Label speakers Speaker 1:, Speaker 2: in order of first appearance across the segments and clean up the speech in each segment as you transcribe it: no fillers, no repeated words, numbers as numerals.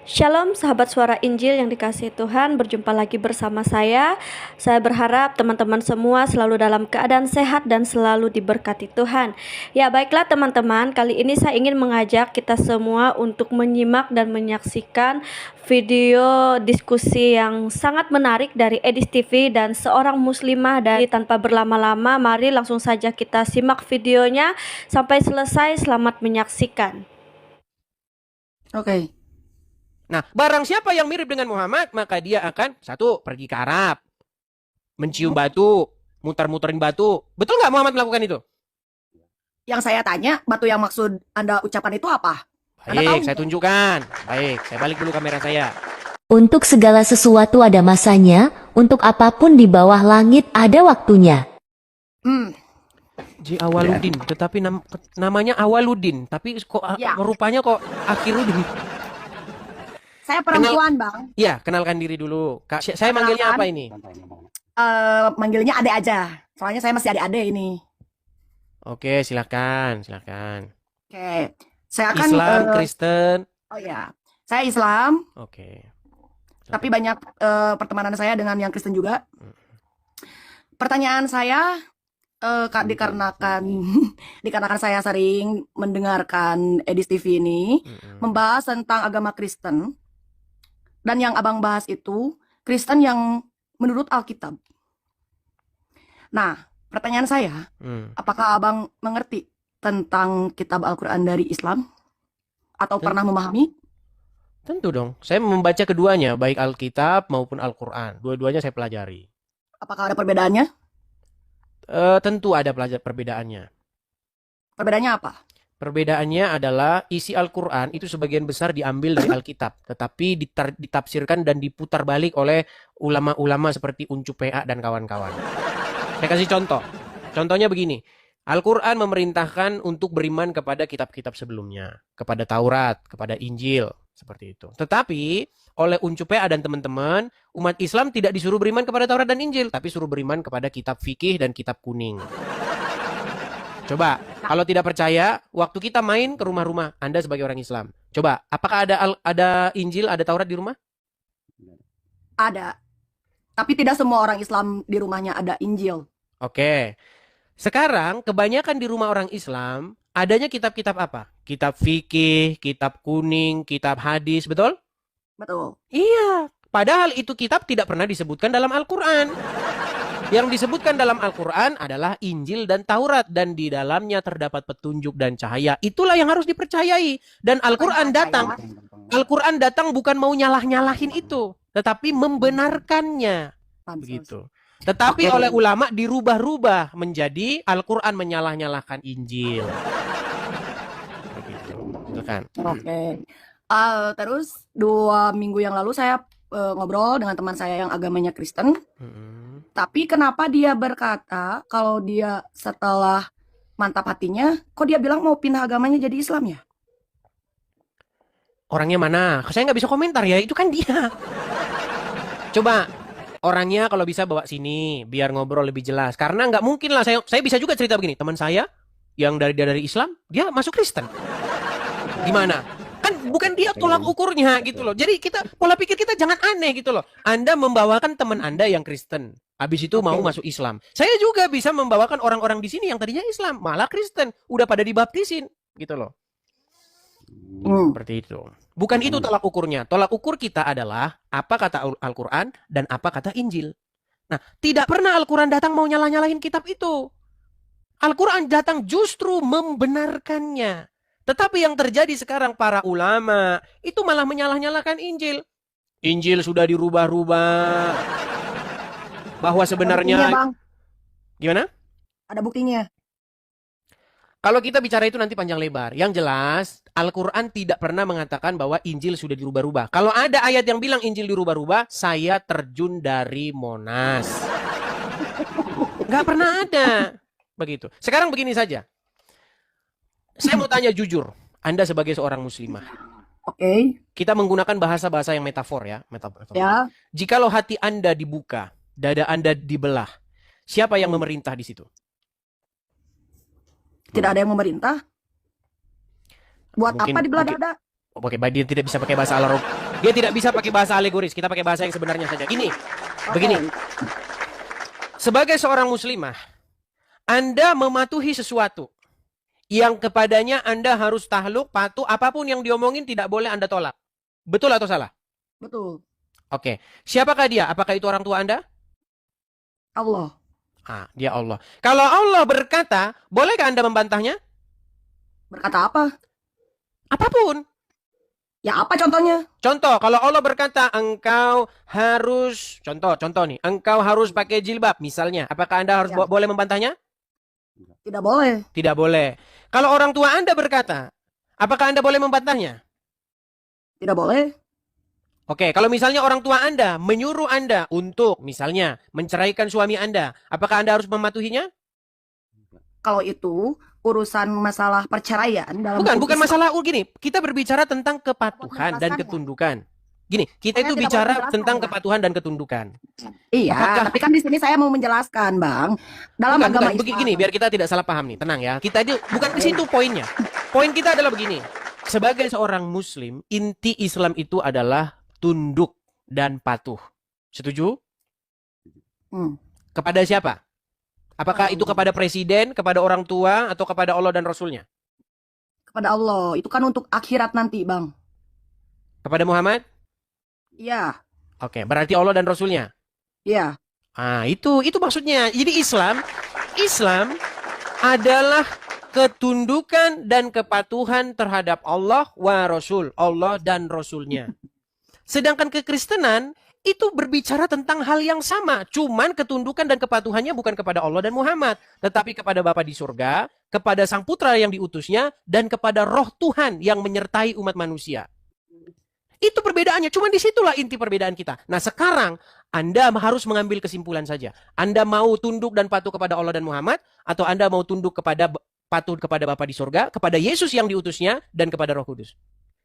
Speaker 1: Shalom sahabat suara Injil yang dikasihi Tuhan, berjumpa lagi bersama saya. Saya berharap teman-teman semua selalu dalam keadaan sehat dan selalu diberkati Tuhan. Ya baiklah teman-teman, kali ini saya ingin mengajak kita semua untuk menyimak dan menyaksikan video diskusi yang sangat menarik dari Edis TV dan seorang muslimah. Dari tanpa berlama-lama, mari langsung saja kita simak videonya sampai selesai. Selamat menyaksikan.
Speaker 2: Oke.
Speaker 3: Nah, barang siapa yang mirip dengan Muhammad, maka dia akan satu, pergi ke Arab, mencium batu, muter-muterin batu. Betul nggak Muhammad melakukan itu?
Speaker 2: Yang saya tanya, batu yang maksud Anda ucapan itu apa? Anda tahu?
Speaker 3: Baik, saya tunjukkan. Baik, saya balik dulu kamera saya.
Speaker 4: Untuk segala sesuatu ada masanya, untuk apapun di bawah langit ada waktunya.
Speaker 3: J. Awaludin, tetapi namanya Awaludin, tapi kok
Speaker 2: Ya.
Speaker 3: rupanya kok Akhirudin.
Speaker 2: Saya perempuan, Bang.
Speaker 3: Iya, kenalkan diri dulu. Kak, saya manggilnya apa ini?
Speaker 2: Manggilnya Ade aja. Soalnya saya masih adik-adik ini.
Speaker 3: Oke, silakan.
Speaker 2: Oke. Saya akan
Speaker 3: Islam, Kristen.
Speaker 2: Oh ya. Saya Islam,
Speaker 3: Oke.
Speaker 2: tapi banyak pertemanan saya dengan yang Kristen juga. Pertanyaan saya dikarenakan dikarenakan saya sering mendengarkan Edis TV ini membahas tentang agama Kristen. Dan yang Abang bahas itu Kristen yang menurut Alkitab. Nah, pertanyaan saya, apakah Abang mengerti tentang kitab Al-Quran dari Islam? Atau pernah memahami?
Speaker 3: Tentu dong. Saya membaca keduanya, baik Alkitab maupun Al-Quran. Dua-duanya saya pelajari.
Speaker 2: Apakah ada perbedaannya?
Speaker 3: Tentu ada perbedaannya.
Speaker 2: Perbedaannya apa?
Speaker 3: Perbedaannya adalah isi Al-Quran itu sebagian besar diambil dari Alkitab. Tetapi ditafsirkan dan diputar balik oleh ulama-ulama seperti Uncu PA dan kawan-kawan. Saya kasih contoh. Contohnya begini. Al-Quran memerintahkan untuk beriman kepada kitab-kitab sebelumnya. Kepada Taurat, kepada Injil. Seperti itu. Tetapi oleh Uncu PA dan teman-teman, umat Islam tidak disuruh beriman kepada Taurat dan Injil. Tapi suruh beriman kepada kitab fikih dan kitab kuning. Coba, kalau tidak percaya, waktu kita main ke rumah-rumah, Anda sebagai orang Islam. Coba, apakah ada Injil, ada Taurat di rumah?
Speaker 2: Ada. Tapi tidak semua orang Islam di rumahnya ada Injil.
Speaker 3: Oke. Sekarang, kebanyakan di rumah orang Islam, adanya kitab-kitab apa? Kitab fikih, kitab kuning, kitab hadis, betul?
Speaker 2: Betul.
Speaker 3: Iya. Padahal itu kitab tidak pernah disebutkan dalam Al-Quran. Yang disebutkan dalam Al-Quran adalah Injil dan Taurat. Dan di dalamnya terdapat petunjuk dan cahaya. Itulah yang harus dipercayai. Dan Al-Quran datang bukan mau nyalah-nyalahin itu. Tetapi membenarkannya. Begitu. Tetapi oleh ulama dirubah-rubah menjadi Al-Quran menyalah-nyalahkan Injil. Begitu. Silakan.
Speaker 2: Oke. Terus 2 minggu yang lalu saya ngobrol dengan teman saya yang agamanya Kristen. Tapi kenapa dia berkata kalau dia setelah mantap hatinya, kok dia bilang mau pindah agamanya jadi Islam ya?
Speaker 3: Orangnya mana? Saya nggak bisa komentar ya, itu kan dia. Coba orangnya kalau bisa bawa sini biar ngobrol lebih jelas. Karena nggak mungkin lah, saya bisa juga cerita begini. Teman saya yang dari Islam, dia masuk Kristen. Gimana? Kan bukan dia tolak ukurnya gitu loh. Jadi pola pikir kita jangan aneh gitu loh. Anda membawakan teman Anda yang Kristen. Habis itu mau masuk Islam. Saya juga bisa membawakan orang-orang di sini yang tadinya Islam, malah Kristen. Udah pada dibaptisin gitu loh. Seperti itu. Bukan itu tolak ukurnya. Tolak ukur kita adalah apa kata Al-Quran dan apa kata Injil. Nah, tidak pernah Al-Quran datang mau nyalah-nyalahin kitab itu. Al-Quran datang justru membenarkannya. Tetapi yang terjadi sekarang para ulama itu malah menyalah-nyalahkan Injil. Injil sudah dirubah-rubah. Bahwa sebenarnya...
Speaker 2: Ada buktinya, Bang.
Speaker 3: Gimana?
Speaker 2: Ada buktinya.
Speaker 3: Kalau kita bicara itu nanti panjang lebar. Yang jelas, Al-Quran tidak pernah mengatakan bahwa Injil sudah dirubah-rubah. Kalau ada ayat yang bilang Injil dirubah-rubah, saya terjun dari Monas. Nggak pernah ada. Begitu. Sekarang begini saja. Saya mau tanya jujur, Anda sebagai seorang muslimah.
Speaker 2: Oke.
Speaker 3: Kita menggunakan bahasa-bahasa yang metafor ya. Metafor.
Speaker 2: Ya.
Speaker 3: Jikalau hati Anda dibuka, dada Anda dibelah, siapa yang memerintah di situ?
Speaker 2: Tidak ada yang memerintah. Buat
Speaker 3: Mungkin-
Speaker 2: apa dibelah
Speaker 3: mungkin-
Speaker 2: dada?
Speaker 3: Oke, dia tidak bisa pakai bahasa Arab. Dia tidak bisa pakai bahasa alegoris. Kita pakai bahasa yang sebenarnya saja. Gini, begini. Sebagai seorang muslimah, Anda mematuhi sesuatu yang kepadanya Anda harus takluk, patuh, apapun yang diomongin tidak boleh Anda tolak. Betul atau salah?
Speaker 2: Betul.
Speaker 3: Oke. Siapakah dia? Apakah itu orang tua Anda?
Speaker 2: Allah.
Speaker 3: Dia Allah. Kalau Allah berkata, bolehkah Anda membantahnya?
Speaker 2: Berkata apa?
Speaker 3: Apapun.
Speaker 2: Ya apa contohnya?
Speaker 3: Contoh, kalau Allah berkata, engkau harus, contoh nih, engkau harus pakai jilbab, misalnya. Apakah Anda harus
Speaker 2: Ya.
Speaker 3: boleh membantahnya?
Speaker 2: Tidak boleh.
Speaker 3: Tidak boleh. Kalau orang tua Anda berkata, apakah Anda boleh membantahnya?
Speaker 2: Tidak boleh.
Speaker 3: Oke, kalau misalnya orang tua Anda menyuruh Anda untuk, misalnya, menceraikan suami Anda, apakah Anda harus mematuhinya?
Speaker 2: Kalau itu urusan masalah perceraian dalam
Speaker 3: Bukan
Speaker 2: hukum Islam,
Speaker 3: masalah gini. Kita berbicara tentang kepatuhan dan
Speaker 2: menjelaskan ya?
Speaker 3: ketundukan. Gini, kita
Speaker 2: Saya
Speaker 3: itu
Speaker 2: tidak
Speaker 3: bicara
Speaker 2: boleh menjelaskan,
Speaker 3: tentang
Speaker 2: Bang.
Speaker 3: kepatuhan dan ketundukan.
Speaker 2: Iya,
Speaker 3: Apakah-
Speaker 2: tapi kan di sini saya mau menjelaskan, Bang. Dalam agama Islam.
Speaker 3: Begini, biar kita tidak salah paham nih, tenang ya. Kita itu bukan ke situ poinnya. Poin kita adalah begini. Sebagai seorang muslim, inti Islam itu adalah tunduk dan patuh. Setuju?
Speaker 2: Hmm.
Speaker 3: Kepada siapa? Apakah itu kepada presiden, kepada orang tua, atau kepada Allah dan Rasulnya?
Speaker 2: Kepada Allah. Itu kan untuk akhirat nanti, Bang.
Speaker 3: Kepada Muhammad?
Speaker 2: Iya.
Speaker 3: Oke, berarti Allah dan Rasulnya.
Speaker 2: Iya.
Speaker 3: Itu maksudnya. Jadi Islam adalah ketundukan dan kepatuhan terhadap Allah wa Rasul, Allah dan Rasulnya. Sedangkan kekristenan itu berbicara tentang hal yang sama, cuman ketundukan dan kepatuhannya bukan kepada Allah dan Muhammad, tetapi kepada Bapa di surga, kepada Sang Putra yang diutusnya, dan kepada Roh Tuhan yang menyertai umat manusia. Itu perbedaannya, cuman disitulah inti perbedaan kita. Nah sekarang Anda harus mengambil kesimpulan saja. Anda mau tunduk dan patuh kepada Allah dan Muhammad, atau Anda mau tunduk patuh kepada Bapa di surga, kepada Yesus yang diutusnya, dan kepada Roh Kudus.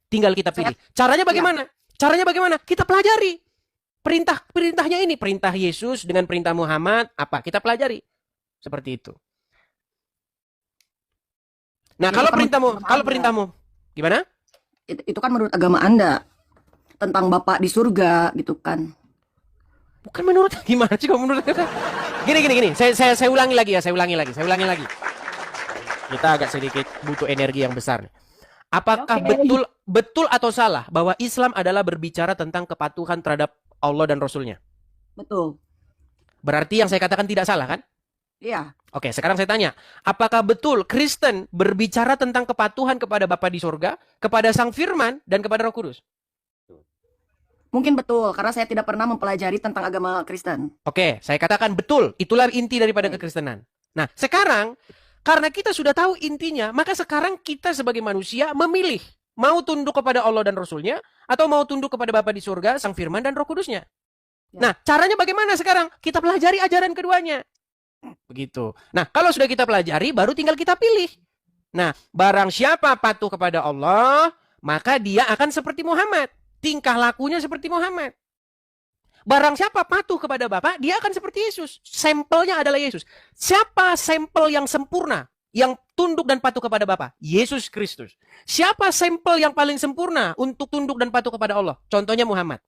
Speaker 3: Tinggal kita pilih. Caranya bagaimana? Caranya bagaimana? Kita pelajari. Perintahnya ini, perintah Yesus dengan perintah Muhammad, apa? Kita pelajari. Seperti itu. Nah, kalau perintahmu, gimana?
Speaker 2: Itu kan menurut agama Anda. Tentang Bapak di surga, gitu kan.
Speaker 3: Bukan menurut, gimana sih kalau menurut kita? Gini. Saya ulangi lagi ya, saya ulangi lagi. Kita agak sedikit butuh energi yang besar nih. Apakah betul atau salah bahwa Islam adalah berbicara tentang kepatuhan terhadap Allah dan Rasulnya?
Speaker 2: Betul.
Speaker 3: Berarti yang saya katakan tidak salah kan?
Speaker 2: Iya.
Speaker 3: Oke, sekarang saya tanya. Apakah betul Kristen berbicara tentang kepatuhan kepada Bapa di surga, kepada Sang Firman, dan kepada Roh Kudus?
Speaker 2: Mungkin betul, karena saya tidak pernah mempelajari tentang agama Kristen.
Speaker 3: Oke, saya katakan betul. Itulah inti daripada kekristenan. Nah, sekarang, karena kita sudah tahu intinya, maka sekarang kita sebagai manusia memilih. Mau tunduk kepada Allah dan Rasulnya, atau mau tunduk kepada Bapa di surga, Sang Firman, dan Roh Kudusnya.
Speaker 2: Ya.
Speaker 3: Nah, caranya bagaimana sekarang? Kita pelajari ajaran keduanya. Begitu. Nah, kalau sudah kita pelajari, baru tinggal kita pilih. Nah, barang siapa patuh kepada Allah, maka dia akan seperti Muhammad. Tingkah lakunya seperti Muhammad. Barang siapa patuh kepada Bapa, dia akan seperti Yesus. Sampelnya adalah Yesus. Siapa sampel yang sempurna, yang tunduk dan patuh kepada Bapa? Yesus Kristus. Siapa sampel yang paling sempurna untuk tunduk dan patuh kepada Allah? Contohnya Muhammad.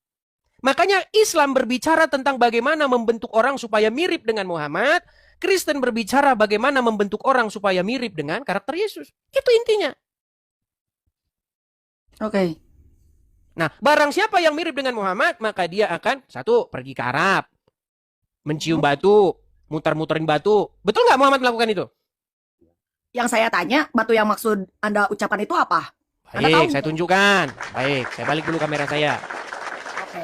Speaker 3: Makanya Islam berbicara tentang bagaimana membentuk orang supaya mirip dengan Muhammad. Kristen berbicara bagaimana membentuk orang supaya mirip dengan karakter Yesus. Itu intinya.
Speaker 2: Oke.
Speaker 3: Nah, barang siapa yang mirip dengan Muhammad, maka dia akan, satu, pergi ke Arab. Mencium batu, muter-muterin batu. Betul nggak Muhammad melakukan itu?
Speaker 2: Yang saya tanya, batu yang maksud Anda ucapan itu apa? Anda tahu?
Speaker 3: Baik, saya tunjukkan. Baik, saya balik dulu kamera saya.
Speaker 2: Oke.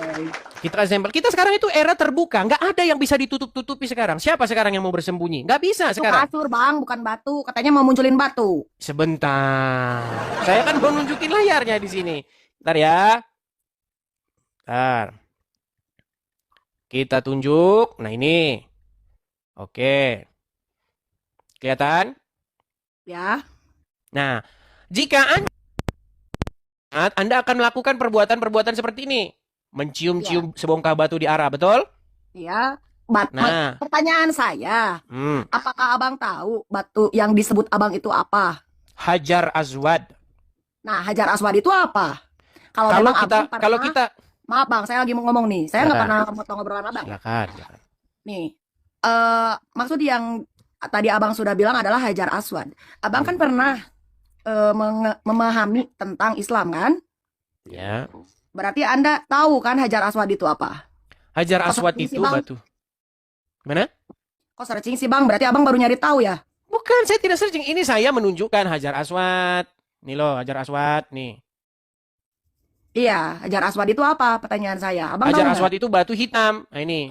Speaker 3: Kita sampel. Kita sekarang itu era terbuka. Nggak ada yang bisa ditutup-tutupi sekarang. Siapa sekarang yang mau bersembunyi? Nggak bisa
Speaker 2: Itu
Speaker 3: sekarang.
Speaker 2: kasur, Bang, bukan batu. Katanya mau munculin batu.
Speaker 3: Sebentar. Saya kan mau nunjukin layarnya di sini. Bentar ya. Bentar. Kita tunjuk. Nah ini. Oke. Kelihatan?
Speaker 2: Ya.
Speaker 3: Nah, jika Anda akan melakukan perbuatan-perbuatan seperti ini. Mencium-cium sebongkah batu di arah, betul?
Speaker 2: Ya.
Speaker 3: Nah.
Speaker 2: Pertanyaan saya, apakah Abang tahu batu yang disebut Abang itu apa?
Speaker 3: Hajar Aswad.
Speaker 2: Nah, Hajar Aswad itu apa? Kalau
Speaker 3: Kalau
Speaker 2: memang
Speaker 3: kita
Speaker 2: abang
Speaker 3: kalau
Speaker 2: pernah,
Speaker 3: kita
Speaker 2: maaf bang, saya lagi mau ngomong nih. Saya nggak
Speaker 3: silakan,
Speaker 2: pernah motong obrolan abang.
Speaker 3: silakan, silakan.
Speaker 2: Nih, maksud yang tadi abang sudah bilang adalah Hajar Aswad. Abang kan pernah memahami tentang Islam kan?
Speaker 3: Ya.
Speaker 2: Berarti Anda tahu kan Hajar Aswad itu apa?
Speaker 3: Hajar
Speaker 2: Kok
Speaker 3: Aswad
Speaker 2: searching sih
Speaker 3: itu
Speaker 2: bang?
Speaker 3: batu. Gimana?
Speaker 2: Kok searching sih bang? Berarti abang baru nyari tahu ya?
Speaker 3: Bukan, saya tidak searching. Ini saya menunjukkan Hajar Aswad. Nih loh, Hajar Aswad nih.
Speaker 2: Iya, Hajar Aswad itu apa? Pertanyaan saya. Abang tahu
Speaker 3: Hajar
Speaker 2: nggak?
Speaker 3: Aswad itu batu hitam. Nah ini.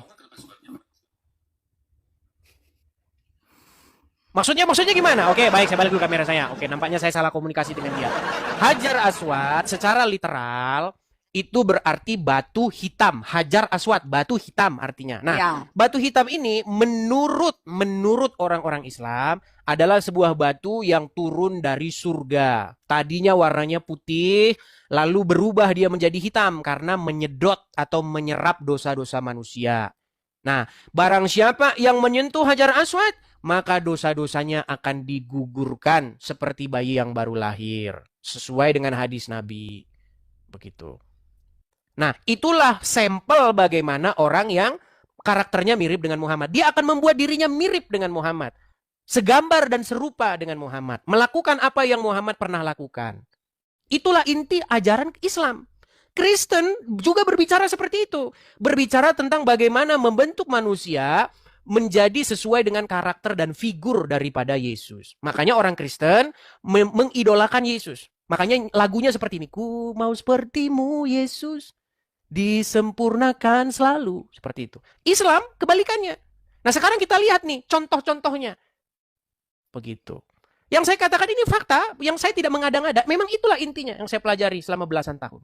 Speaker 3: Maksudnya gimana? Oke, baik, saya balik dulu kamera saya. Oke, nampaknya saya salah komunikasi dengan dia. Hajar Aswad secara literal itu berarti batu hitam. Hajar Aswad, batu hitam artinya. Nah,
Speaker 2: Ya.
Speaker 3: batu hitam ini menurut orang-orang Islam adalah sebuah batu yang turun dari surga. Tadinya warnanya putih, lalu berubah dia menjadi hitam karena menyedot atau menyerap dosa-dosa manusia. Nah, barang siapa yang menyentuh Hajar Aswad, maka dosa-dosanya akan digugurkan seperti bayi yang baru lahir. Sesuai dengan hadis Nabi. Begitu. Nah, itulah sampel bagaimana orang yang karakternya mirip dengan Muhammad. Dia akan membuat dirinya mirip dengan Muhammad. Segambar dan serupa dengan Muhammad. Melakukan apa yang Muhammad pernah lakukan. Itulah inti ajaran Islam. Kristen juga berbicara seperti itu. Berbicara tentang bagaimana membentuk manusia menjadi sesuai dengan karakter dan figur daripada Yesus. Makanya orang Kristen mengidolakan Yesus. Makanya lagunya seperti ini. Ku mau sepertimu Yesus, disempurnakan selalu. Seperti itu. Islam kebalikannya. Nah sekarang kita lihat nih contoh-contohnya. Begitu. Yang saya katakan ini fakta, yang saya tidak mengada-ngada. Memang itulah intinya yang saya pelajari selama belasan tahun.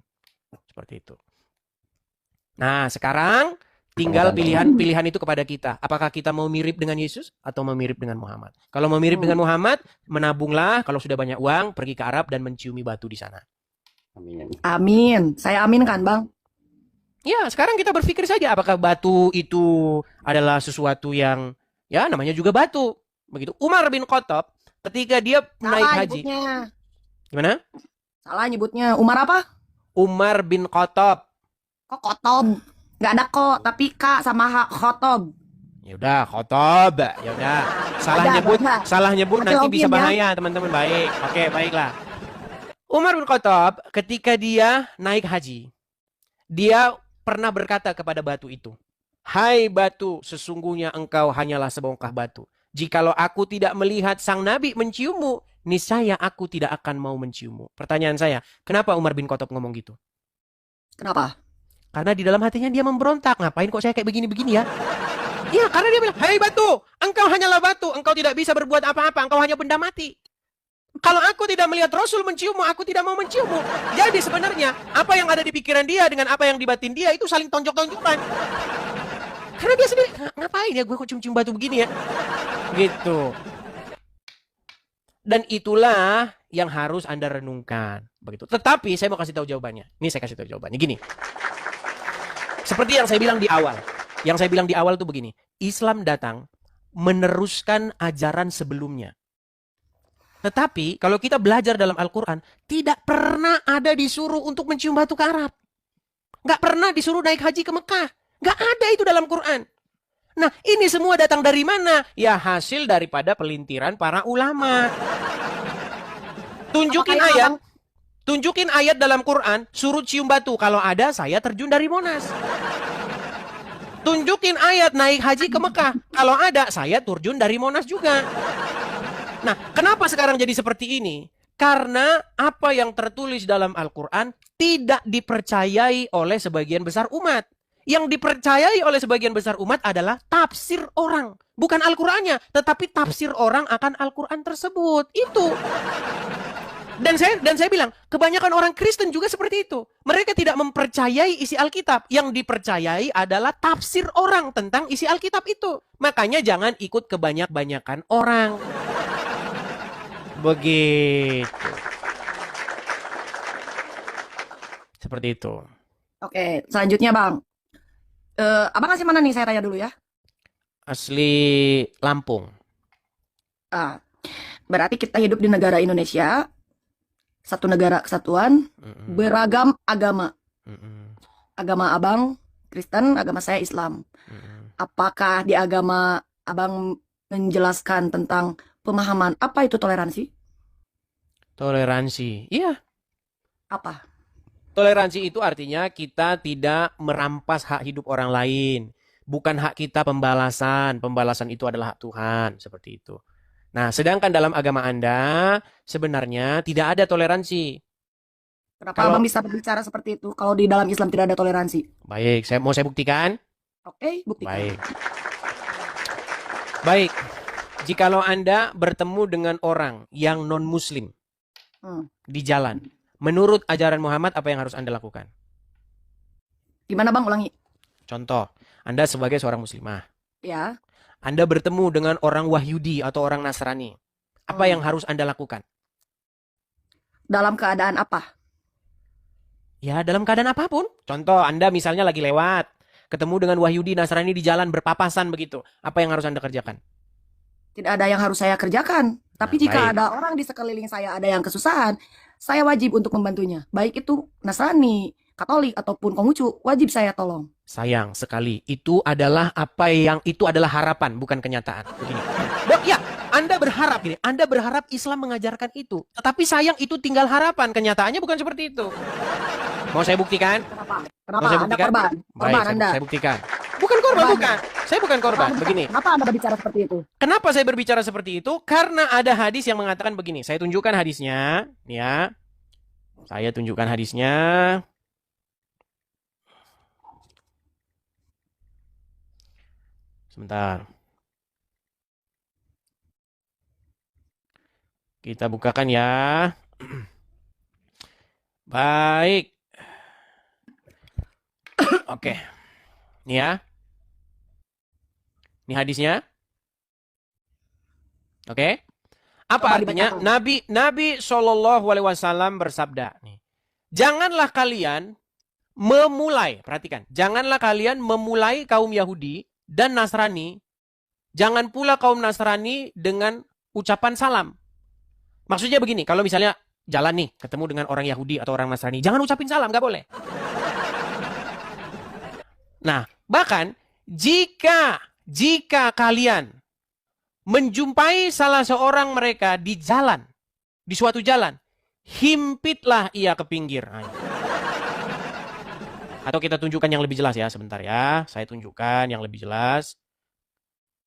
Speaker 3: Seperti itu. Nah sekarang tinggal pilihan itu kepada kita. Apakah kita mau mirip dengan Yesus atau mau mirip dengan Muhammad? Kalau mau mirip dengan Muhammad, menabunglah. Kalau sudah banyak uang, pergi ke Arab dan menciumi batu di sana.
Speaker 2: Amin. Saya aminkan bang.
Speaker 3: Ya, sekarang kita berpikir saja apakah batu itu adalah sesuatu yang ya namanya juga batu. Begitu. Umar bin Khattab ketika dia naik
Speaker 2: Salah
Speaker 3: haji.
Speaker 2: nyebutnya.
Speaker 3: Gimana?
Speaker 2: Salah nyebutnya. Umar apa?
Speaker 3: Umar bin Khattab.
Speaker 2: Kok Kotob? Nggak ada kok, tapi K sama H Khotob.
Speaker 3: Ya udah, Khattab. Ya udah. Salah nyebut
Speaker 2: Pakai
Speaker 3: nanti
Speaker 2: login
Speaker 3: bisa
Speaker 2: ya.
Speaker 3: bahaya, teman-teman. Baik. Oke, baiklah. Umar bin Khattab ketika dia naik haji, dia pernah berkata kepada batu itu, "Hai batu, sesungguhnya engkau hanyalah sebongkah batu. Jikalau aku tidak melihat sang nabi menciummu, niscaya aku tidak akan mau menciummu." Pertanyaan saya, kenapa Umar bin Khattab ngomong gitu?
Speaker 2: Kenapa?
Speaker 3: Karena di dalam hatinya dia memberontak. Ngapain kok saya kayak begini-begini ya? Iya, karena dia bilang, "Hai batu, engkau hanyalah batu. Engkau tidak bisa berbuat apa-apa. Engkau hanya benda mati. Kalau aku tidak melihat Rasul menciummu, aku tidak mau menciummu." Jadi sebenarnya, apa yang ada di pikiran dia dengan apa yang di batin dia itu saling tonjok-tonjokan. Karena dia sendiri, ngapain ya gue kok cium-cium batu begini ya? Gitu. Dan itulah yang harus Anda renungkan. Begitu. Tetapi saya mau kasih tahu jawabannya. Ini saya kasih tahu jawabannya. Gini. Seperti yang saya bilang di awal. Yang saya bilang di awal tuh begini. Islam datang meneruskan ajaran sebelumnya. Tetapi kalau kita belajar dalam Al-Quran, tidak pernah ada disuruh untuk mencium batu ke Arab. Nggak pernah disuruh naik haji ke Mekah. Nggak ada itu dalam Quran. Nah, ini semua datang dari mana? Ya hasil daripada pelintiran para ulama. Tunjukin ayat dalam Quran, suruh cium batu. Kalau ada, saya terjun dari Monas. Tunjukin ayat naik haji ke Mekah. Kalau ada, saya terjun dari Monas juga. Nah, kenapa sekarang jadi seperti ini? Karena apa yang tertulis dalam Al-Quran tidak dipercayai oleh sebagian besar umat. Yang dipercayai oleh sebagian besar umat adalah tafsir orang. Bukan Al-Qurannya, tetapi tafsir orang akan Al-Quran tersebut. Itu. Dan saya bilang, kebanyakan orang Kristen juga seperti itu. Mereka tidak mempercayai isi Alkitab. Yang dipercayai adalah tafsir orang tentang isi Alkitab itu. Makanya jangan ikut kebanyakan orang. Begitu. Seperti itu.
Speaker 2: Oke, selanjutnya bang. Abang asli mana nih? Saya tanya dulu ya.
Speaker 3: Asli Lampung.
Speaker 2: Berarti kita hidup di negara Indonesia. satu negara kesatuan,
Speaker 3: Mm-mm.
Speaker 2: beragam agama.
Speaker 3: Mm-mm.
Speaker 2: Agama abang Kristen, agama saya Islam.
Speaker 3: Mm-mm.
Speaker 2: Apakah di agama abang menjelaskan tentang pemahaman apa itu toleransi?
Speaker 3: Toleransi. Iya,
Speaker 2: Apa?
Speaker 3: toleransi itu artinya kita tidak merampas hak hidup orang lain. Bukan hak kita pembalasan. Pembalasan itu adalah hak Tuhan. Seperti itu. Nah, sedangkan dalam agama Anda sebenarnya tidak ada toleransi.
Speaker 2: Kenapa
Speaker 3: Kalau
Speaker 2: abang bisa berbicara seperti itu kalau di dalam Islam tidak ada toleransi?
Speaker 3: baik, saya buktikan.
Speaker 2: Oke, buktikan.
Speaker 3: Baik. Baik. Jikalau Anda bertemu dengan orang yang non-muslim
Speaker 2: Hmm.
Speaker 3: di jalan, menurut ajaran Muhammad apa yang harus Anda lakukan?
Speaker 2: Gimana bang, ulangi?
Speaker 3: Contoh, Anda sebagai seorang muslimah,
Speaker 2: Ya.
Speaker 3: Anda bertemu dengan orang Wahyudi atau orang Nasrani. Apa yang harus Anda lakukan?
Speaker 2: Dalam keadaan apa?
Speaker 3: Ya, dalam keadaan apapun. Contoh, Anda misalnya lagi lewat, ketemu dengan Wahyudi Nasrani di jalan berpapasan begitu. Apa yang harus Anda kerjakan?
Speaker 2: Tidak ada yang harus saya kerjakan. Tapi
Speaker 3: Nah,
Speaker 2: jika
Speaker 3: baik.
Speaker 2: ada orang di sekeliling saya ada yang kesusahan, saya wajib untuk membantunya. Baik itu Nasrani, Katolik, ataupun Konghucu, wajib saya tolong.
Speaker 3: Sayang sekali, itu adalah harapan, bukan kenyataan. Begini. Ya, Anda berharap gini, Anda berharap Islam mengajarkan itu. Tetapi sayang itu tinggal harapan, kenyataannya bukan seperti itu. Mau saya buktikan?
Speaker 2: Kenapa?
Speaker 3: Mau
Speaker 2: Kenapa?
Speaker 3: saya
Speaker 2: Anda
Speaker 3: buktikan?
Speaker 2: korban?
Speaker 3: Baik,
Speaker 2: Korban Anda.
Speaker 3: saya buktikan. Bukan korban,
Speaker 2: Korban.
Speaker 3: bukan. Saya bukan korban. Begini,
Speaker 2: Kenapa Anda berbicara seperti itu?
Speaker 3: kenapa saya berbicara seperti itu? Karena ada hadis yang mengatakan begini. Saya tunjukkan hadisnya, nih ya. Saya tunjukkan hadisnya. Sebentar. Kita bukakan ya. Baik. Oke. Nih ya. Ini hadisnya. Oke. Apa
Speaker 2: Coba
Speaker 3: artinya?
Speaker 2: dibacakan.
Speaker 3: Nabi Shallallahu Alaihi Wasallam bersabda. Nih, janganlah kalian memulai. Perhatikan. Janganlah kalian memulai kaum Yahudi dan Nasrani. Jangan pula kaum Nasrani dengan ucapan salam. Maksudnya begini. Kalau misalnya jalan nih, ketemu dengan orang Yahudi atau orang Nasrani, jangan ucapin salam, nggak boleh. Nah, bahkan jika kalian menjumpai salah seorang mereka di jalan, di suatu jalan, himpitlah ia ke pinggir. Nah, atau kita tunjukkan yang lebih jelas ya, sebentar ya. Saya tunjukkan yang lebih jelas.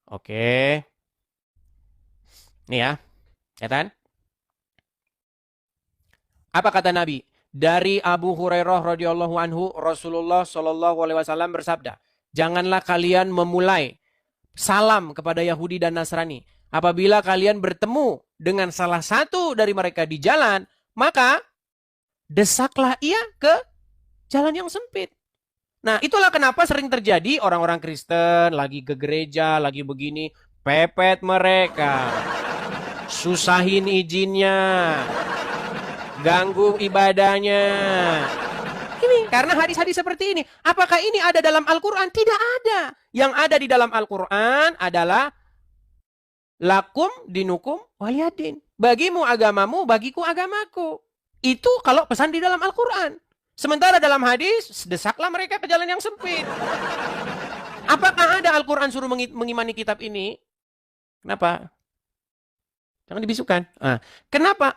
Speaker 3: Oke. Nih ya, ya kan? Apa kata Nabi? Dari Abu Hurairah radhiyallahu anhu, Rasulullah shallallahu alaihi wasallam bersabda, janganlah kalian memulai salam kepada Yahudi dan Nasrani. Apabila kalian bertemu dengan salah satu dari mereka di jalan, maka desaklah ia ke jalan yang sempit. Nah, itulah kenapa sering terjadi orang-orang Kristen lagi ke gereja, lagi begini, pepet mereka, susahin izinnya, ganggu ibadahnya. Ini karena hadis-hadis seperti ini. Apakah ini ada dalam Al-Quran? Tidak ada. Yang ada di dalam Al-Quran adalah lakum dinukum waliyadin. Bagimu agamamu, bagiku agamaku. Itu kalau pesan di dalam Al-Quran. Sementara dalam hadis, desaklah mereka ke jalan yang sempit. Apakah ada Al-Quran suruh mengimani kitab ini? Kenapa? Jangan dibisukan. Kenapa?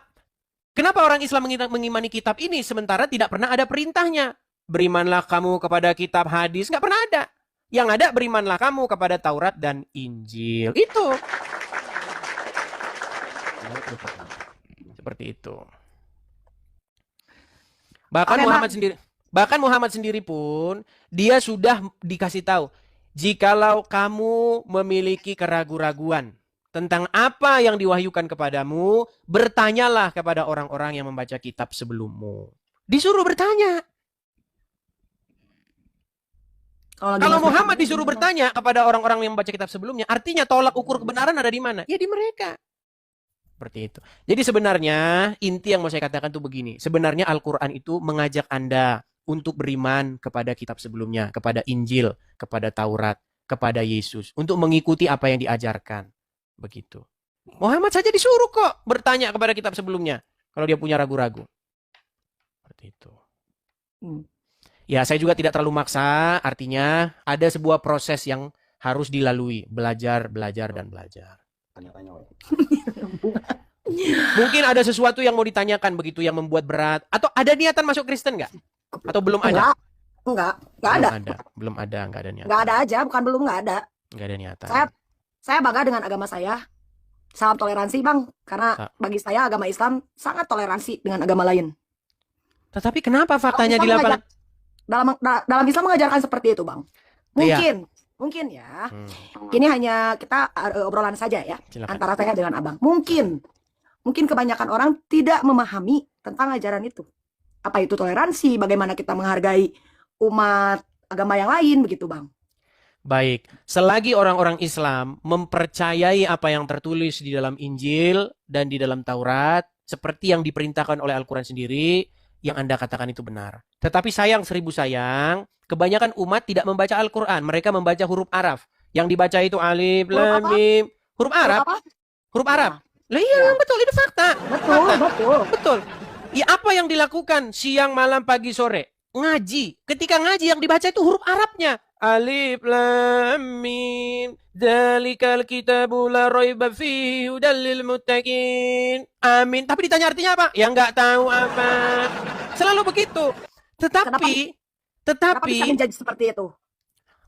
Speaker 3: Kenapa orang Islam mengimani kitab ini sementara tidak pernah ada perintahnya? Berimanlah kamu kepada kitab hadis. Nggak pernah ada. Yang ada berimanlah kamu kepada Taurat dan Injil. Itu. Seperti itu. Bahkan Muhammad sendiri pun dia sudah dikasih tahu, jikalau kamu memiliki keraguan-raguan tentang apa yang diwahyukan kepadamu, bertanyalah kepada orang-orang yang membaca kitab sebelummu. Disuruh bertanya. Kalau Muhammad disuruh bertanya kepada orang-orang yang membaca kitab sebelumnya, artinya tolak ukur kebenaran ada di mana? Ya di mereka. Seperti itu. Jadi sebenarnya inti yang mau saya katakan tuh begini. Sebenarnya Al-Quran itu mengajak Anda untuk beriman kepada kitab sebelumnya, kepada Injil, kepada Taurat, kepada Yesus, untuk mengikuti apa yang diajarkan. Begitu. Muhammad saja disuruh kok bertanya kepada kitab sebelumnya. Kalau dia punya ragu-ragu. Seperti itu.
Speaker 2: Hmm.
Speaker 3: Ya, saya juga tidak terlalu maksa, artinya ada sebuah proses yang harus dilalui, belajar, dan belajar. Mungkin ada sesuatu yang mau ditanyakan begitu yang membuat berat, atau ada niatan masuk Kristen nggak? Atau belum ada?
Speaker 2: Enggak ada.
Speaker 3: Belum ada, nggak ada niatan.
Speaker 2: Enggak ada aja, bukan belum enggak ada.
Speaker 3: Nggak ada niatan.
Speaker 2: Saya bangga dengan agama saya. Salam toleransi, Bang, karena bagi saya agama Islam sangat toleransi dengan agama lain.
Speaker 3: Tetapi kenapa faktanya di lapangan?
Speaker 2: Dalam Islam mengajarkan seperti itu, Bang. Mungkin ya. Ini hanya kita obrolan saja ya.
Speaker 3: Silakan.
Speaker 2: Antara saya dengan Abang. Mungkin kebanyakan orang tidak memahami tentang ajaran itu. Apa itu toleransi, bagaimana kita menghargai umat agama yang lain begitu, Bang.
Speaker 3: Baik, selagi orang-orang Islam mempercayai apa yang tertulis di dalam Injil dan di dalam Taurat, seperti yang diperintahkan oleh Al-Quran sendiri, yang Anda katakan itu benar. Tetapi sayang, seribu sayang, kebanyakan umat tidak membaca Al-Quran. Mereka membaca huruf Arab. Yang dibaca itu alif, lam, mim. Huruf Arab. Huruf Arab. Lah iya, betul, itu fakta. Betul. Ya, apa yang dilakukan siang, malam, pagi, sore? Ngaji. Ketika ngaji yang dibaca itu huruf Arabnya. Alif, lam, mim. Dzalikal kitabu la raiba fihi hudal lil muttaqin. Amin. Tapi ditanya artinya apa? Ya nggak tahu apa. Selalu begitu. Tetapi
Speaker 2: Kenapa bisa menjadi seperti itu?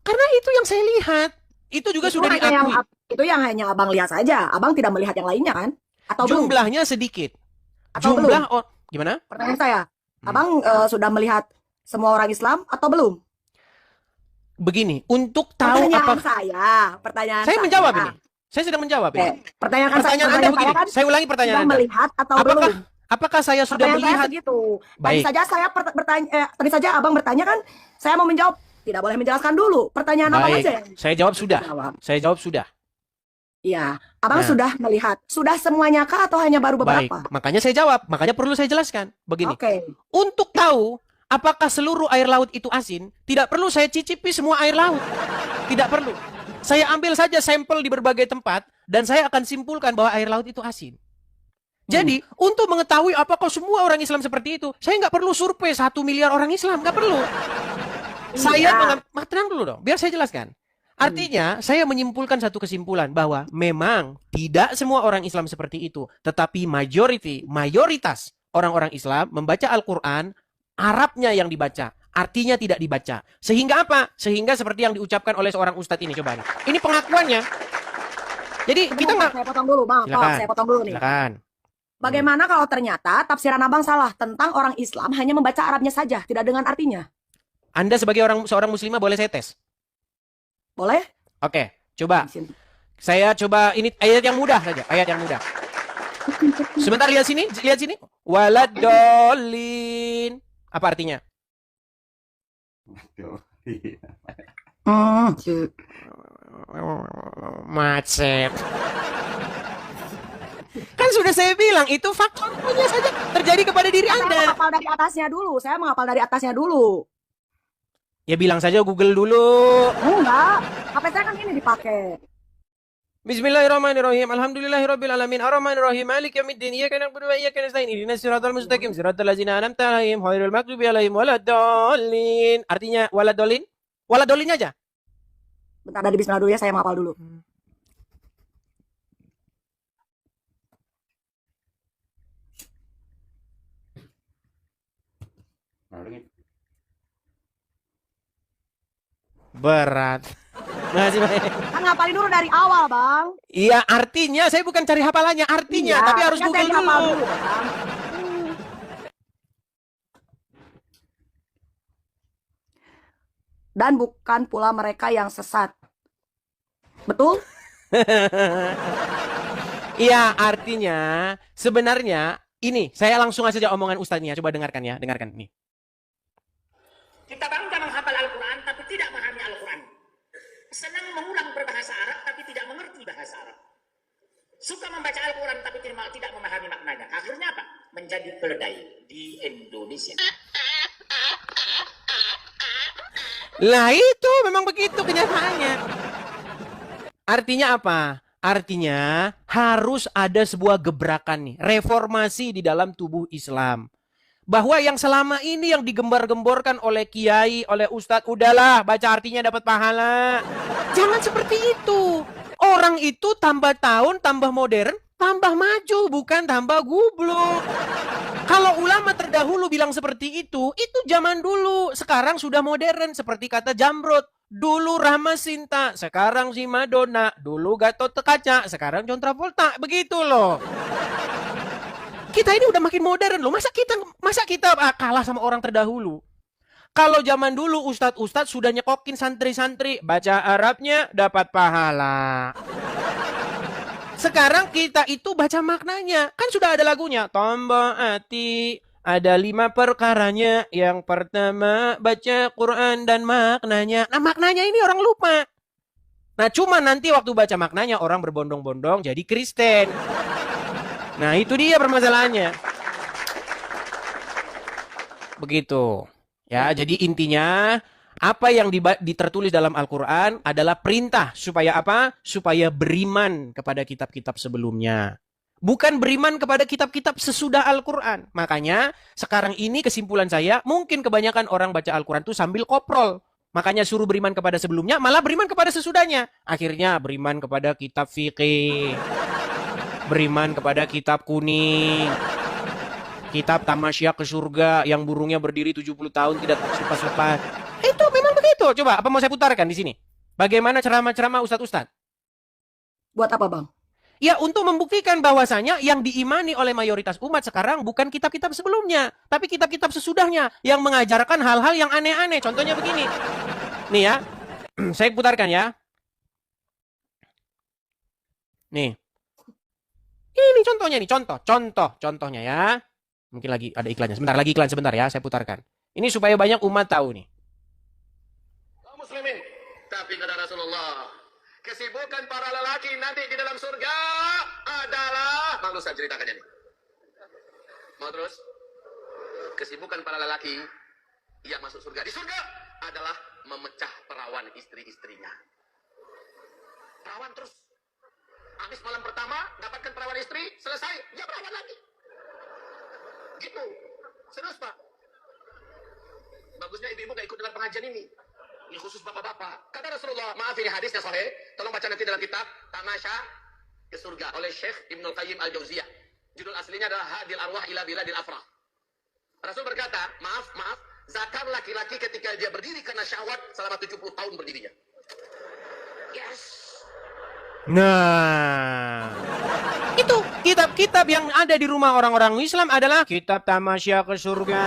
Speaker 3: Karena itu yang saya lihat. Itu juga sudah diakui.
Speaker 2: Itu yang hanya Abang lihat saja. Abang tidak melihat yang lainnya kan? Atau
Speaker 3: jumlahnya belum? Sedikit.
Speaker 2: Atau
Speaker 3: jumlah
Speaker 2: belum?
Speaker 3: Gimana?
Speaker 2: Pertanyaan saya. Abang sudah melihat semua orang Islam atau belum?
Speaker 3: Begini, untuk tahu
Speaker 2: Pertanyaan
Speaker 3: saya menjawab ini. Saya sedang menjawab ini.
Speaker 2: Pertanyaan
Speaker 3: Anda begini. Saya ulangi pertanyaan Anda.
Speaker 2: Melihat atau belum?
Speaker 3: Apakah saya sudah melihat?
Speaker 2: Tadi saja saya bertanya. Tadi saja Abang bertanya kan, saya mau menjawab. Tidak boleh menjelaskan dulu. Pertanyaan Abang aja.
Speaker 3: Saya jawab sudah. Saya jawab sudah.
Speaker 2: Iya, Abang sudah melihat. Sudah semuanya kah atau hanya baru beberapa?
Speaker 3: Baik, makanya saya jawab. Makanya perlu saya jelaskan. Begini.
Speaker 2: Oke.
Speaker 3: Untuk tahu apakah seluruh air laut itu asin, tidak perlu saya cicipi semua air laut. Tidak perlu. Saya ambil saja sampel di berbagai tempat, dan saya akan simpulkan bahwa air laut itu asin. Jadi, untuk mengetahui apakah semua orang Islam seperti itu, saya nggak perlu survei 1 miliar orang Islam. Nggak perlu. Tenang dulu dong, biar saya jelaskan. Artinya, saya menyimpulkan satu kesimpulan bahwa memang tidak semua orang Islam seperti itu. Tetapi mayoritas orang-orang Islam membaca Al-Quran, Arabnya yang dibaca, artinya tidak dibaca. Sehingga apa? Sehingga seperti yang diucapkan oleh seorang ustadz ini. Coba nih. Ini pengakuannya. Jadi kita nggak.
Speaker 2: Saya potong dulu, Bang. Saya potong dulu nih.
Speaker 3: Silakan.
Speaker 2: Bagaimana kalau ternyata tafsiran Abang salah tentang orang Islam hanya membaca Arabnya saja, tidak dengan artinya?
Speaker 3: Anda sebagai seorang muslimah boleh saya tes?
Speaker 2: Boleh?
Speaker 3: Oke, coba. Saya coba ini ayat yang mudah saja, ayat yang mudah. Sebentar, lihat sini. Waladolin. Apa artinya? Macet. Kan sudah saya bilang itu faktanya saja terjadi kepada diri Anda.
Speaker 2: Saya menghafal dari atasnya dulu.
Speaker 3: Ya bilang saja Google dulu.
Speaker 2: Enggak. HP saya kan ini dipakai.
Speaker 3: Bismillahirrahmanirrahim. Alhamdulillahirabbil alamin. Arrahmanirrahim. Maliki yaumiddin. Iyyaka na'budu wa iyyaka nasta'in. Ihdinas siratal mustaqim. Siratal ladzina an'amta 'alaihim ghairil maghdubi 'alaihim waladdallin. Artinya waladdallin? Waladdolinnya aja.
Speaker 2: Bentar, dari bismillah dulu ya, saya menghafal dulu.
Speaker 3: Berat. Makasih banyak.
Speaker 2: Kan ngapalin dulu dari awal, Bang.
Speaker 3: Iya, artinya saya bukan cari hafalannya, artinya,
Speaker 2: Iya,
Speaker 3: tapi harus Google dulu.
Speaker 2: Bang. Dan bukan pula mereka yang sesat. Betul?
Speaker 3: Iya, artinya sebenarnya ini saya langsung saja omongan ustadznya. Coba dengarkan ya, dengarkan nih.
Speaker 5: Kita bangga menghafal Al-Quran tapi tidak memahami Al-Quran. Senang mengulang berbahasa Arab tapi tidak mengerti bahasa Arab. Suka membaca Al-Quran tapi tidak memahami maknanya. Akhirnya apa? Menjadi keledai di Indonesia.
Speaker 3: Lah itu memang begitu kenyataannya. Artinya apa? Artinya harus ada sebuah gebrakan nih, reformasi di dalam tubuh Islam. Bahwa yang selama ini yang digembar-gemborkan oleh kiai, oleh ustadz, udahlah baca artinya dapat pahala. Jangan seperti itu. Orang itu tambah tahun, tambah modern, tambah maju, bukan tambah gublok. Kalau ulama terdahulu bilang seperti itu zaman dulu. Sekarang sudah modern, seperti kata Jamrut. Dulu Rahma Sinta, sekarang si Madonna. Dulu Gatot Kaca, sekarang John Travolta. Begitu loh. Kita ini udah makin modern loh. Masa kita kalah sama orang terdahulu? Kalau zaman dulu ustadz sudah nyekokin santri-santri, baca Arabnya dapat pahala. Sekarang kita itu baca maknanya. Kan sudah ada lagunya. Tombol hati. Ada 5 perkaranya. Yang pertama baca Quran dan maknanya. Nah maknanya ini orang lupa. Nah cuma nanti waktu baca maknanya orang berbondong-bondong jadi Kristen. Nah itu dia permasalahannya. Begitu. Ya jadi intinya apa yang ditertulis dalam Al-Quran adalah perintah. Supaya apa? Supaya beriman kepada kitab-kitab sebelumnya. Bukan beriman kepada kitab-kitab sesudah Al-Quran. Makanya sekarang ini kesimpulan saya, mungkin kebanyakan orang baca Al-Quran itu sambil koprol. Makanya suruh beriman kepada sebelumnya, malah beriman kepada sesudahnya. Akhirnya beriman kepada kitab fikih. Beriman kepada kitab kuning. Kitab Tamasya ke Surga yang burungnya berdiri 70 tahun tidak lepas-lepas. Itu memang begitu. Coba, apa mau saya putarkan di sini? Bagaimana ceramah-ceramah ustadz-ustadz?
Speaker 2: Buat apa, Bang?
Speaker 3: Ya, untuk membuktikan bahwasanya yang diimani oleh mayoritas umat sekarang bukan kitab-kitab sebelumnya, tapi kitab-kitab sesudahnya yang mengajarkan hal-hal yang aneh-aneh. Contohnya begini. Nih ya, saya putarkan ya. Nih. Ini contohnya nih, contohnya ya. Mungkin lagi ada iklannya. Sebentar lagi iklan sebentar ya, saya putarkan. Ini supaya banyak umat tahu nih.
Speaker 6: Kaum muslimin, tapi kata Rasulullah, kesibukan para lelaki nanti di dalam surga adalah, malu saya ceritakan ini. Mau terus? Kesibukan para lelaki yang masuk surga di surga adalah memecah perawan istri-istrinya. Perawan terus. Habis malam pertama dapatkan perawan istri, selesai dia perawan lagi. Gitu. Serius Pak. Bagusnya ibu-ibu gak ikut dengan pengajian ini. Ini khusus bapak-bapak. Kata Rasulullah, maaf ini hadisnya sahih. Tolong baca nanti dalam kitab Tamasya ke Surga oleh Syekh Ibnul Qayyim Al-Jauziyah. Judul aslinya adalah Hadil Arwah ila Biladil Afrah. Rasul berkata, maaf, zakar laki-laki ketika dia berdiri karena syahwat selama 70 tahun berdirinya. Yes.
Speaker 3: Nah, itu kitab-kitab yang ada di rumah orang-orang Islam adalah kitab Tamasya ke Surga.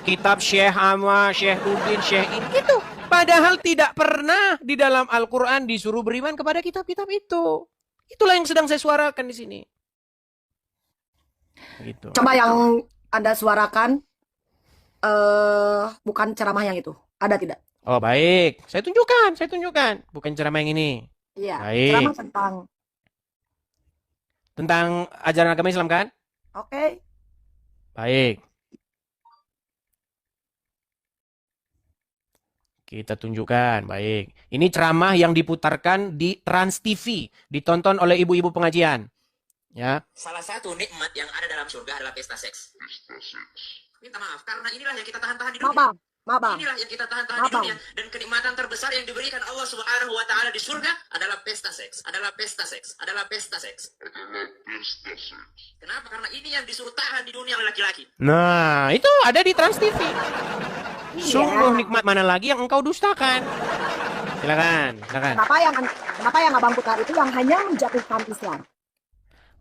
Speaker 3: Kitab Syekh Amma, Syekh Udin, Syekh ini gitu. Padahal tidak pernah di dalam Al-Quran disuruh beriman kepada kitab-kitab itu. Itulah yang sedang saya suarakan di sini. Gitu.
Speaker 2: Coba yang Anda suarakan, bukan ceramah yang itu. Ada tidak?
Speaker 3: Oh baik, saya tunjukkan. Bukan ceramah yang ini.
Speaker 2: Iya,
Speaker 3: Baik.
Speaker 2: ceramah
Speaker 3: Tentang ajaran agama Islam kan?
Speaker 2: Oke.
Speaker 3: Baik. Kita tunjukkan, baik. Ini ceramah yang diputarkan di Trans TV, ditonton oleh ibu-ibu pengajian. Ya.
Speaker 5: Salah satu nikmat yang ada dalam surga adalah pesta seks. Minta maaf, karena inilah yang kita tahan-tahan di dunia.
Speaker 2: Maaf, Bang.
Speaker 5: Inilah yang kita tahan-tahan di dunia. Dan kenikmatan terbesar yang diberikan Allah Subhanahu wa Ta'ala di surga adalah pesta seks. Adalah pesta seks. Kenapa? Karena ini yang disuruh tahan di dunia oleh laki-laki.
Speaker 3: Nah, itu ada di Trans TV. Sungguh nikmat mana lagi yang engkau dustakan? Silakan.
Speaker 2: Kenapa yang Abang putar itu yang hanya menjatuhkan Islam?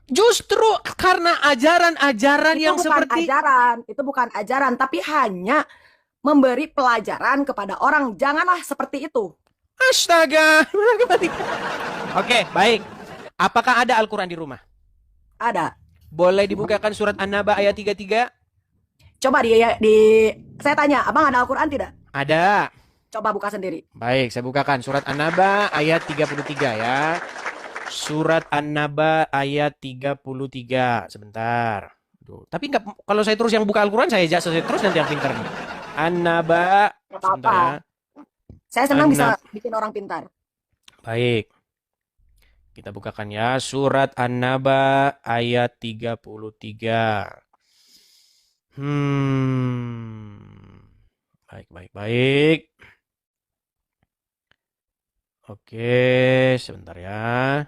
Speaker 3: Justru karena ajaran-ajaran yang seperti
Speaker 2: itu bukan ajaran, tapi hanya memberi pelajaran kepada orang. Janganlah seperti itu.
Speaker 3: Astaga. Oke, baik. Apakah ada Al-Quran di rumah?
Speaker 2: Ada.
Speaker 3: Boleh dibukakan surat An-Naba ayat 33?
Speaker 2: Coba saya tanya, Abang ada Al-Quran tidak?
Speaker 3: Ada.
Speaker 2: Coba buka sendiri.
Speaker 3: Baik, saya bukakan surat An-Naba ayat 33 ya. Surat An-Naba ayat 33. Sebentar. Tapi enggak, kalau saya terus yang buka Al-Quran, saya terus nanti yang pintar nih. An-Naba.
Speaker 2: Apa-apa. Saya senang bisa bikin orang pintar.
Speaker 3: Baik. Kita bukakan ya, surat An-Naba ayat 33. Baik. Oke, sebentar ya.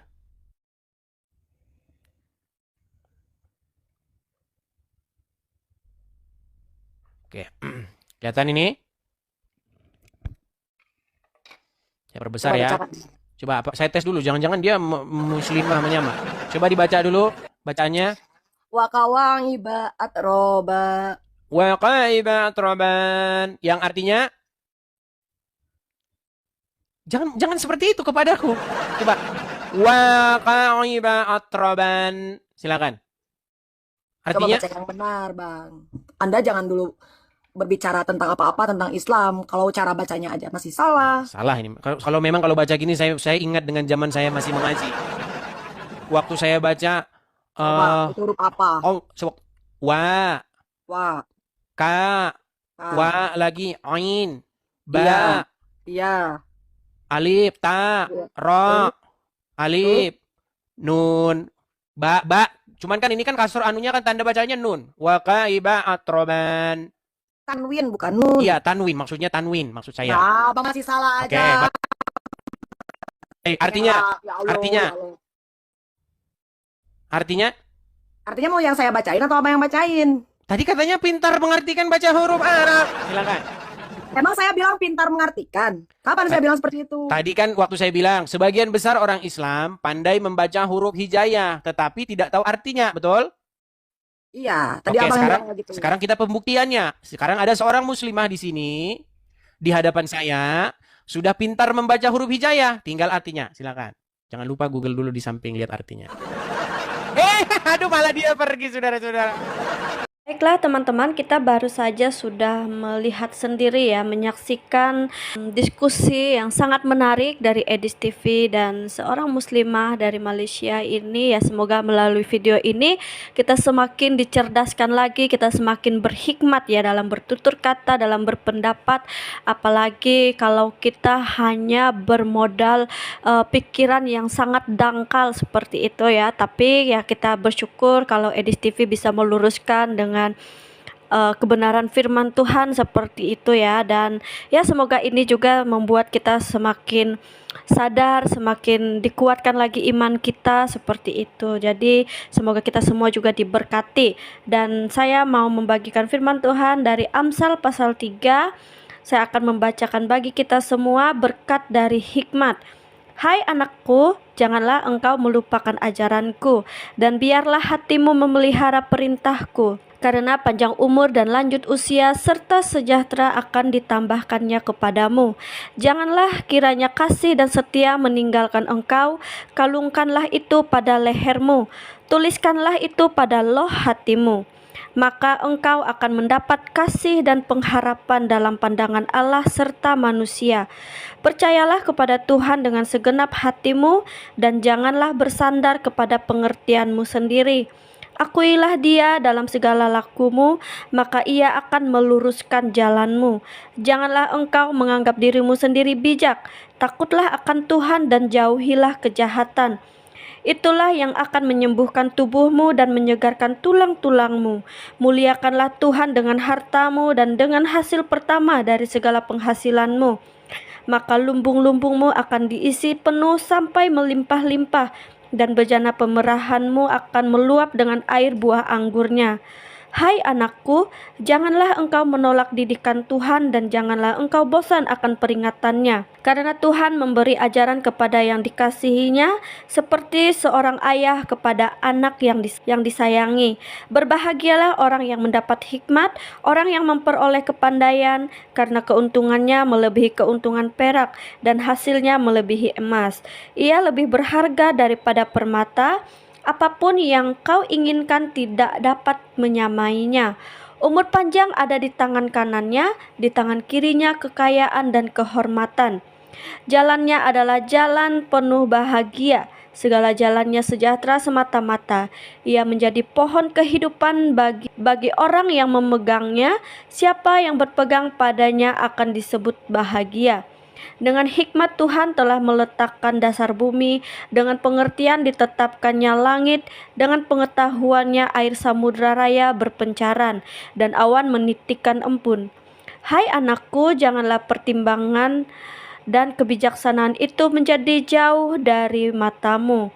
Speaker 3: Oke, kelihatan ini? Saya perbesar
Speaker 2: Coba
Speaker 3: ya.
Speaker 2: bacakan.
Speaker 3: Coba saya tes dulu, jangan-jangan dia muslimah menyamar. Coba dibaca dulu bacaannya.
Speaker 2: Wa kawangiba atroba.
Speaker 3: Wa qaiba atraban. Yang artinya jangan seperti itu kepadaku. Coba. Wa qaiba atraban. Silakan.
Speaker 2: Coba
Speaker 3: Artinya
Speaker 2: baca yang benar, Bang. Anda jangan dulu berbicara tentang apa-apa tentang Islam. Kalau cara bacanya aja masih salah.
Speaker 3: salah ini. Kalau memang kalau baca gini saya ingat dengan zaman saya masih mengaji. Waktu saya baca
Speaker 2: Coba itu huruf apa?
Speaker 3: wa,
Speaker 2: Wa.
Speaker 3: ka,
Speaker 2: Ka.
Speaker 3: wa lagi ain,
Speaker 2: Iya.
Speaker 3: ba,
Speaker 2: Iya.
Speaker 3: alif, ta,
Speaker 2: Iya.
Speaker 3: ro, alif, nun, ba. Cuman kan ini kan kasur anunya kan tanda bacanya nun. Wa kaiba atroban.
Speaker 2: Tanwin bukan nun.
Speaker 3: Iya, tanwin maksudnya tanwin maksud saya.
Speaker 2: Ya, Bang masih salah
Speaker 3: Oke,
Speaker 2: aja.
Speaker 3: artinya
Speaker 2: Ya Allah,
Speaker 3: artinya
Speaker 2: ya Allah.
Speaker 3: artinya
Speaker 2: Artinya mau yang saya bacain atau apa yang bacain?
Speaker 3: tadi katanya pintar mengartikan baca huruf Arab. Silakan.
Speaker 2: Emang saya bilang pintar mengartikan. Kapan saya bilang seperti itu?
Speaker 3: Tadi kan waktu saya bilang sebagian besar orang Islam pandai membaca huruf hijaiyah tetapi tidak tahu artinya, betul?
Speaker 2: Iya, tadi
Speaker 3: Oke,
Speaker 2: abang
Speaker 3: sekarang
Speaker 2: bilang gitu.
Speaker 3: sekarang kita pembuktiannya. Sekarang ada seorang muslimah di sini di hadapan saya sudah pintar membaca huruf hijaiyah, tinggal artinya. Silakan. Jangan lupa Google dulu di samping lihat artinya. Aduh malah dia pergi saudara-saudara.
Speaker 1: Baiklah teman-teman, kita baru saja sudah melihat sendiri ya, menyaksikan diskusi yang sangat menarik dari Edis TV dan seorang muslimah dari Malaysia ini ya. Semoga melalui video ini kita semakin dicerdaskan lagi, kita semakin berhikmat ya dalam bertutur kata, dalam berpendapat. Apalagi kalau kita hanya bermodal pikiran yang sangat dangkal seperti itu ya. Tapi ya kita bersyukur kalau Edis TV bisa meluruskan dengan kebenaran firman Tuhan seperti itu ya. Dan ya semoga ini juga membuat kita semakin sadar, semakin dikuatkan lagi iman kita seperti itu. Jadi semoga kita semua juga diberkati. Dan saya mau membagikan firman Tuhan dari Amsal pasal 3. Saya akan membacakan bagi kita semua berkat dari hikmat. Hai anakku, janganlah engkau melupakan ajaranku, dan biarlah hatimu memelihara perintahku. Karena panjang umur dan lanjut usia serta sejahtera akan ditambahkannya kepadamu. Janganlah kiranya kasih dan setia meninggalkan engkau, kalungkanlah itu pada lehermu, tuliskanlah itu pada loh hatimu. Maka engkau akan mendapat kasih dan pengharapan dalam pandangan Allah serta manusia. Percayalah kepada Tuhan dengan segenap hatimu dan janganlah bersandar kepada pengertianmu sendiri. Akuilah Dia dalam segala lakumu, maka Ia akan meluruskan jalanmu. Janganlah engkau menganggap dirimu sendiri bijak, takutlah akan Tuhan dan jauhilah kejahatan. Itulah yang akan menyembuhkan tubuhmu dan menyegarkan tulang-tulangmu. Muliakanlah Tuhan dengan hartamu dan dengan hasil pertama dari segala penghasilanmu. Maka lumbung-lumbungmu akan diisi penuh sampai melimpah-limpah, dan bejana pemerahanmu akan meluap dengan air buah anggurnya. Hai anakku, janganlah engkau menolak didikan Tuhan dan janganlah engkau bosan akan peringatannya. Karena Tuhan memberi ajaran kepada yang dikasihinya seperti seorang ayah kepada anak yang disayangi. Berbahagialah orang yang mendapat hikmat, orang yang memperoleh kepandaian, karena keuntungannya melebihi keuntungan perak dan hasilnya melebihi emas. Ia lebih berharga daripada permata. Apapun yang kau inginkan tidak dapat menyamainya. Umur panjang ada di tangan kanannya, di tangan kirinya kekayaan dan kehormatan. Jalannya adalah jalan penuh bahagia, segala jalannya sejahtera semata-mata. Ia menjadi pohon kehidupan bagi orang yang memegangnya. Siapa yang berpegang padanya akan disebut bahagia. Dengan hikmat Tuhan telah meletakkan dasar bumi, dengan pengertian ditetapkannya langit, dengan pengetahuannya air samudra raya berpencaran, dan awan menitikkan embun. Hai anakku, janganlah pertimbangan dan kebijaksanaan itu menjadi jauh dari matamu.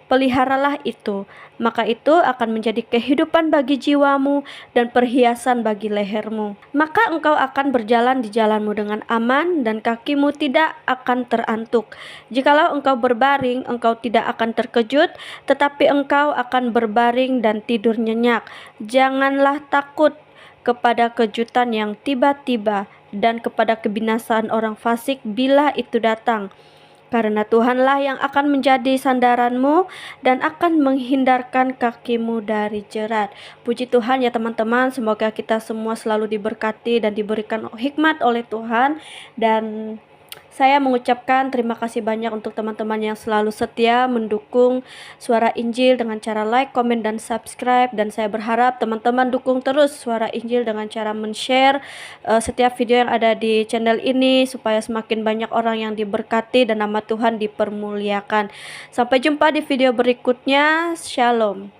Speaker 1: Peliharalah itu, maka itu akan menjadi kehidupan bagi jiwamu dan perhiasan bagi lehermu. Maka engkau akan berjalan di jalanmu dengan aman dan kakimu tidak akan terantuk. Jikalau engkau berbaring, engkau tidak akan terkejut, tetapi engkau akan berbaring dan tidur nyenyak. Janganlah takut kepada kejutan yang tiba-tiba dan kepada kebinasaan orang fasik bila itu datang. Karena Tuhanlah yang akan menjadi sandaranmu dan akan menghindarkan kakimu dari jerat. Puji Tuhan ya teman-teman, semoga kita semua selalu diberkati dan diberikan hikmat oleh Tuhan. Dan saya mengucapkan terima kasih banyak untuk teman-teman yang selalu setia mendukung Suara Injil dengan cara like, komen, dan subscribe. Dan saya berharap teman-teman dukung terus Suara Injil dengan cara men-share setiap video yang ada di channel ini supaya semakin banyak orang yang diberkati dan nama Tuhan dipermuliakan. Sampai jumpa di video berikutnya. Shalom.